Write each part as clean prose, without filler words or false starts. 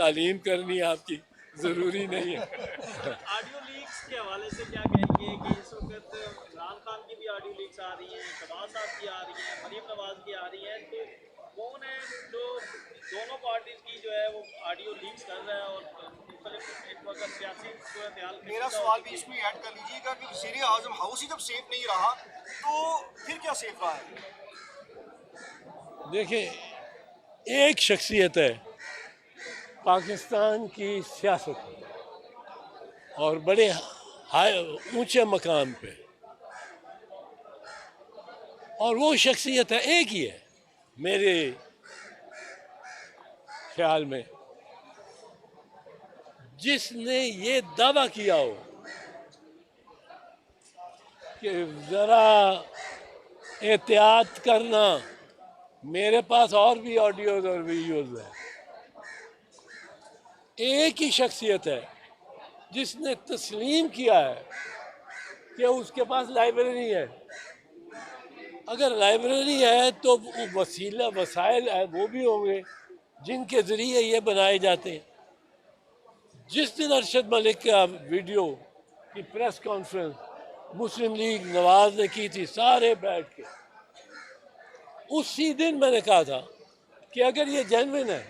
تعلیم کرنی آپ کی ضروری نہیں ہے. آڈیو لیکس کے حوالے سے کیا کہیں گے کہ اس وقت عمران خان کی بھی آڈیو لیکس آ رہی ہیں، شہباز صاحب کی آ رہی ہیں، مریم نواز کی آ رہی ہیں، تو کون ہے جو دونوں پارٹیز کی جو ہے وہ آڈیو لیکس کر رہا ہے اور مختلف ایک وقت سیاسی صورتحال؟ میرا سوال بھی اس میں ایڈ کر لیجیے گا کہ وزیر اعظم ہاؤس ہی جب سیف نہیں رہا تو پھر کیا سیف رہا ہے؟ دیکھیں، ایک شخصیت ہے پاکستان کی سیاست اور بڑے اونچے مقام پہ، اور وہ شخصیت ہے، ایک ہی ہے میرے خیال میں، جس نے یہ دعویٰ کیا ہو کہ ذرا احتیاط کرنا، میرے پاس اور بھی آڈیوز اور ویڈیوز ہیں. ایک ہی شخصیت ہے جس نے تسلیم کیا ہے کہ اس کے پاس لائبریری ہے. اگر لائبریری ہے تو وسائل وہ بھی ہوں گے جن کے ذریعے یہ بنائے جاتے ہیں. جس دن ارشد ملک کا ویڈیو کی پریس کانفرنس مسلم لیگ نواز نے کی تھی سارے بیٹھ کے، اسی دن میں نے کہا تھا کہ اگر یہ جینوین ہے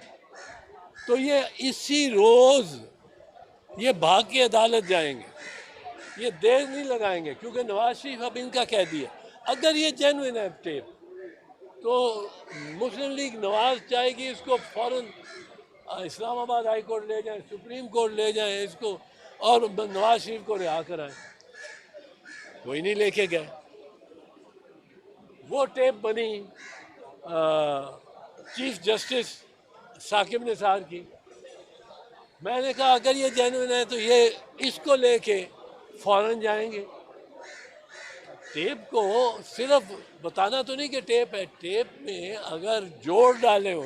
تو یہ اسی روز یہ بھاگ کے عدالت جائیں گے، یہ دیر نہیں لگائیں گے، کیونکہ نواز شریف اب ان کا قیدی ہے. اگر یہ جینوین ہے ٹیپ تو مسلم لیگ نواز چاہے گی اس کو فوراً اسلام آباد ہائی کورٹ لے جائیں، سپریم کورٹ لے جائیں اس کو، اور نواز شریف کو رہا کرائیں. کوئی نہیں لے کے گئے. وہ ٹیپ بنی چیف جسٹس ثاقب نثار کی. میں نے کہا اگر یہ جینوین ہے تو یہ اس کو لے کے فوراً جائیں گے. ٹیپ کو صرف بتانا تو نہیں کہ ٹیپ ہے، ٹیپ میں اگر جوڑ ڈالے ہو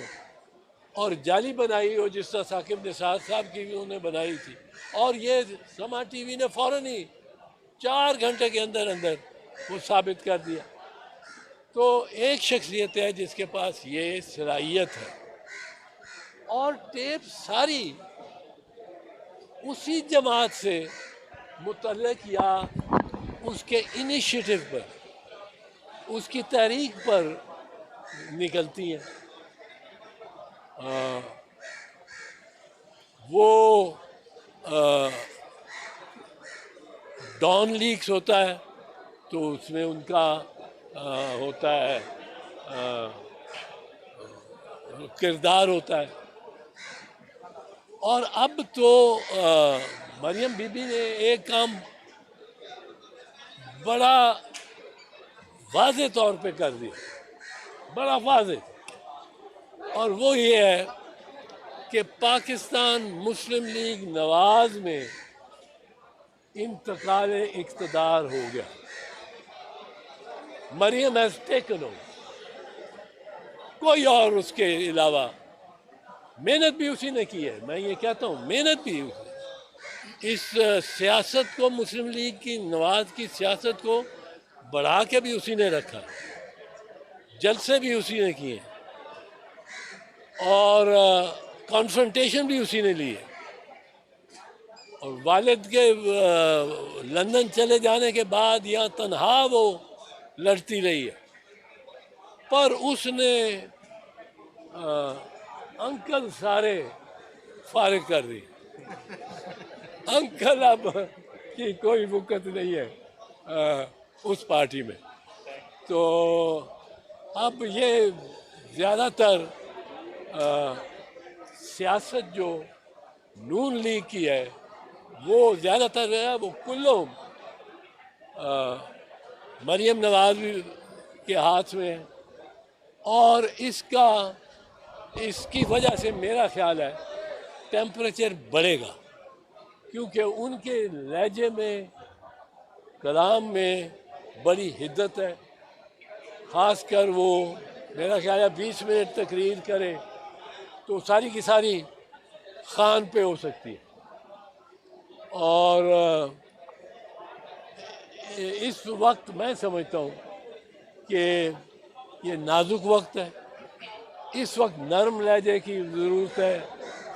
اور جعلی بنائی ہو جس طرح ثاقب نثار صاحب کی بھی انہوں نے بنائی تھی، اور یہ سما ٹی وی نے فوراً ہی 4 گھنٹے کے اندر اندر وہ ثابت کر دیا. تو ایک شخصیت ہے جس کے پاس یہ صلاحیت ہے، اور ٹیپ ساری اسی جماعت سے متعلق یا اس کے انیشیٹو پر، اس کی تحریک پر نکلتی ہیں. وہ ڈان لیکس ہوتا ہے تو اس میں ان کا ہوتا ہے کردار ہوتا ہے. اور اب تو مریم بی بی نے ایک کام بڑا واضح طور پہ کر دیا، بڑا واضح، اور وہ یہ ہے کہ پاکستان مسلم لیگ نواز میں انتقال اقتدار ہو گیا. مریم ہیز ٹیکن اوور، کوئی اور اس کے علاوہ. محنت بھی اسی نے کی ہے، میں یہ کہتا ہوں محنت بھی اس سیاست کو، مسلم لیگ کی نواز کی سیاست کو بڑھا کے بھی اسی نے رکھا، جلسے بھی اسی نے کیے، اور کانفرنٹیشن بھی اسی نے لی ہے. اور والد کے لندن چلے جانے کے بعد یہاں تنہا وہ لڑتی رہی ہے، پر اس نے انکل سارے فارغ کر دی. انکل اب کی کوئی وقت نہیں ہے اس پارٹی میں. تو اب یہ زیادہ تر سیاست جو نون لیگ کی ہے وہ زیادہ تر ہے وہ کلو مریم نواز کے ہاتھ میں ہے. اور اس کی وجہ سے میرا خیال ہے ٹیمپریچر بڑھے گا، کیونکہ ان کے لہجے میں، کلام میں بڑی حدت ہے. خاص کر وہ میرا خیال ہے 20 منٹ تقریر کرے تو ساری کی ساری خان پہ ہو سکتی ہے. اور اس وقت میں سمجھتا ہوں کہ یہ نازک وقت ہے، اس وقت نرم لہجے کی ضرورت ہے.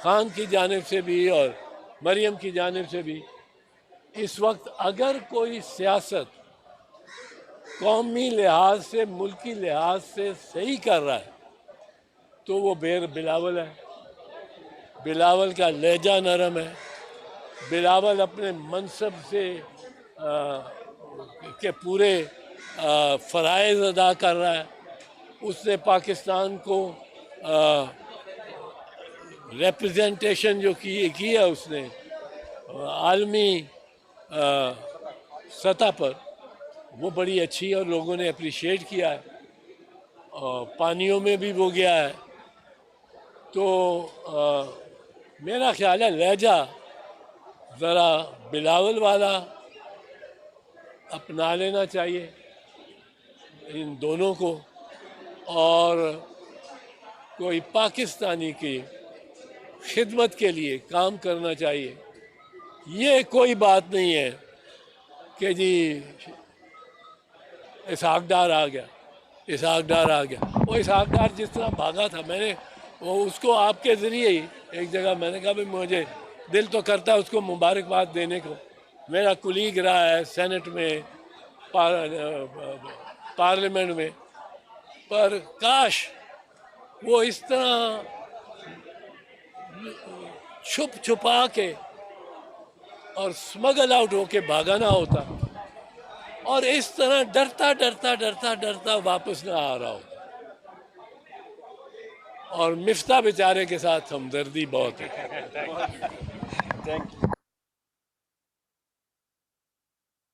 خان کی جانب سے بھی اور مریم کی جانب سے بھی. اس وقت اگر کوئی سیاست قومی لحاظ سے ملکی لحاظ سے صحیح کر رہا ہے تو وہ بلاول ہے. بلاول کا لہجہ نرم ہے. بلاول اپنے منصب سے کے پورے فرائض ادا کر رہا ہے. اس نے پاکستان کو ریپرزنٹیشن جو کی ہے اس نے عالمی سطح پر وہ بڑی اچھی ہے اور لوگوں نے اپریشیٹ کیا ہے. اور پانیوں میں بھی وہ گیا ہے. تو میرا خیال ہے لہجہ ذرا بلاول والا اپنا لینا چاہیے ان دونوں کو, اور کوئی پاکستانی کی خدمت کے لیے کام کرنا چاہیے. یہ کوئی بات نہیں ہے کہ جی اسحاق ڈار آ گیا, اسحاق ڈار آ گیا. وہ اسحاق ڈار جس طرح بھاگا تھا, میں نے وہ اس کو آپ کے ذریعے ہی ایک جگہ میں نے کہا بھائی مجھے دل تو کرتا ہے اس کو مبارکباد دینے کو. میرا کولیگ رہا ہے سینٹ میں, پارلیمنٹ میں, پر کاش وہ اس طرح چھپ چھپا کے اور اسمگل آؤٹ ہو کے بھاگا نہ ہوتا, اور اس طرح ڈرتا ڈرتا ڈرتا ڈرتا واپس نہ آ رہا ہوتا. اور مفتاح بیچارے کے ساتھ ہمدردی بہت ہے. Thank you.